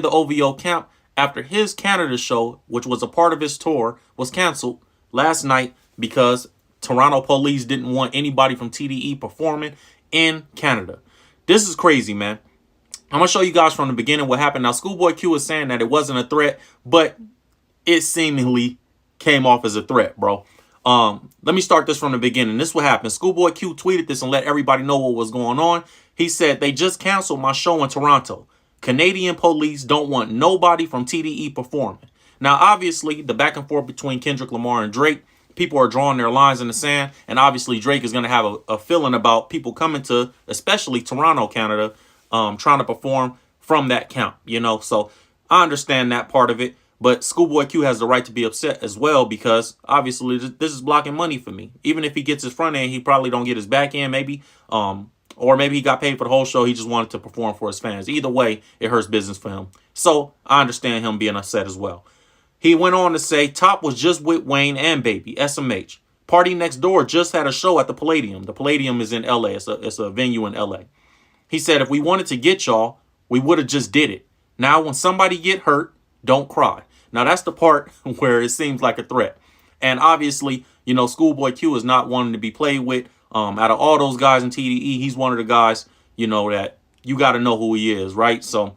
the OVO camp after his Canada show, which was a part of his tour, was canceled last night because Toronto police didn't want anybody from TDE performing in Canada. This is crazy, man. I'm going to show you guys from the beginning what happened. Now, SchoolBoy Q is saying that it wasn't a threat, but it seemingly came off as a threat, bro. Let me start this from the beginning. This is what happened. SchoolBoy Q tweeted this and let everybody know what was going on. He said, they just canceled my show in Toronto. Canadian police don't want nobody from TDE performing. Now, obviously, the back and forth between Kendrick Lamar and Drake, people are drawing their lines in the sand. And obviously, Drake is going to have a feeling about people coming to, especially Toronto, Canada, trying to perform from that camp, you know. So I understand that part of it. But SchoolBoy Q has the right to be upset as well because obviously this is blocking money for me. Even if he gets his front end, he probably don't get his back end maybe. Or maybe he got paid for the whole show. He just wanted to perform for his fans. Either way, it hurts business for him. So I understand him being upset as well. He went on to say, Top was just with Wayne and Baby, SMH. Party Next Door just had a show at the Palladium. The Palladium is in LA. It's a venue in LA. He said, if we wanted to get y'all, we would have just did it. Now, when somebody get hurt, don't cry. Now, that's the part where it seems like a threat. And obviously, you know, SchoolBoy Q is not wanting to be played with. Out of all those guys in TDE, he's one of the guys, you know, that you got to know who he is, right? So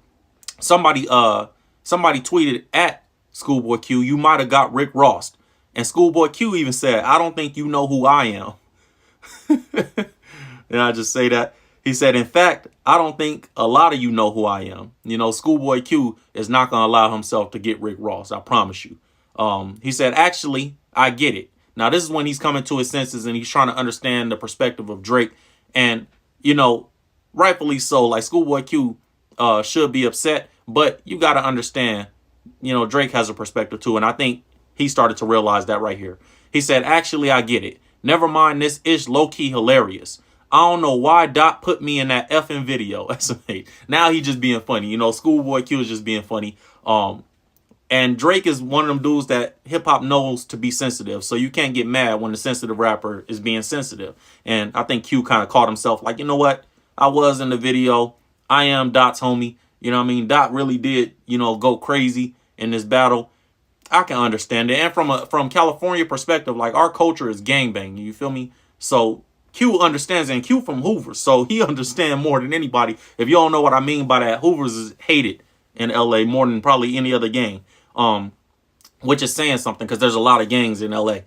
somebody tweeted at SchoolBoy Q, you might have got Rick Ross. And SchoolBoy Q even said, I don't think you know who I am. And I just say that. He said, in fact, I don't think a lot of you know who I am. You know, SchoolBoy Q is not going to allow himself to get Rick Ross. I promise you. He said, actually, I get it. Now, this is when he's coming to his senses and he's trying to understand the perspective of Drake. And, you know, rightfully so, like SchoolBoy Q should be upset. But you got to understand, you know, Drake has a perspective too. And I think he started to realize that right here. He said, actually, I get it. Never mind, this ish low-key hilarious. I don't know why Dot put me in that effing video. Now he just being funny. You know, SchoolBoy Q is just being funny. And Drake is one of them dudes that hip hop knows to be sensitive. So you can't get mad when the sensitive rapper is being sensitive. And I think Q kind of caught himself like, you know what? I was in the video. I am Dot's homie. You know what I mean? Dot really did, you know, go crazy in this battle. I can understand it. And from California perspective, like our culture is gangbang. You feel me? So Q understands, and Q from Hoover, so he understands more than anybody. If you don't know what I mean by that, Hoover's is hated in LA more than probably any other gang, which is saying something because there's a lot of gangs in LA,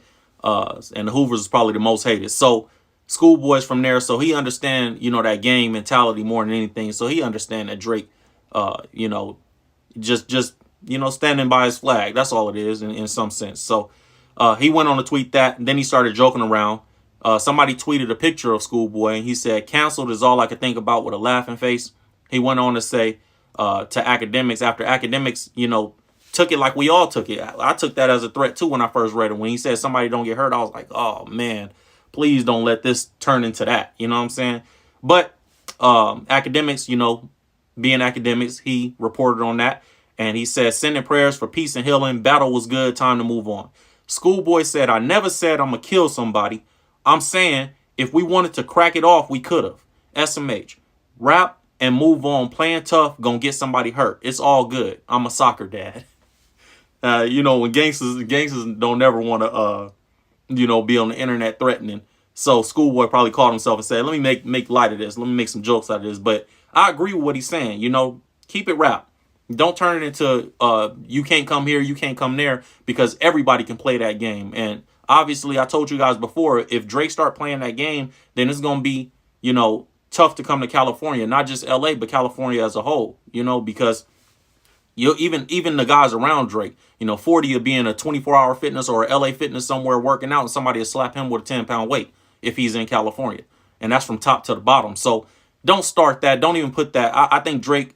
and Hoover's is probably the most hated. So SchoolBoy's from there, so he understand, you know, that gang mentality more than anything. So he understand that Drake, you know, just you know, standing by his flag. That's all it is in some sense. So he went on to tweet that, and then he started joking around. Somebody tweeted a picture of SchoolBoy and he said, canceled is all I could think about with a laughing face. He went on to say to academics, after academics, you know, took it like we all took it. I took that as a threat too when I first read it. When he said somebody don't get hurt, I was like, oh man, please don't let this turn into that. You know what I'm saying? But academics, you know, being academics, he reported on that. And he said, sending prayers for peace and healing. Battle was good. Time to move on. SchoolBoy said, I never said I'm going to kill somebody. I'm saying if we wanted to crack it off, we could have. SMH. Rap and move on. Playing tough. Gonna get somebody hurt. It's all good. I'm a soccer dad. You know, when gangsters don't ever want to, you know, be on the internet threatening. So SchoolBoy probably called himself and said, let me make light of this. Let me make some jokes out of this. But I agree with what he's saying. You know, keep it rap. Don't turn it into you can't come here, you can't come there, because everybody can play that game. And obviously, I told you guys before, if Drake start playing that game, then it's going to be, you know, tough to come to California, not just LA, but California as a whole, you know, because you even the guys around Drake, you know, 40 will be in a 24-hour fitness or LA fitness somewhere working out, and somebody will slap him with a 10-pound weight if he's in California. And that's from top to the bottom. So don't start that. Don't even put that. I think Drake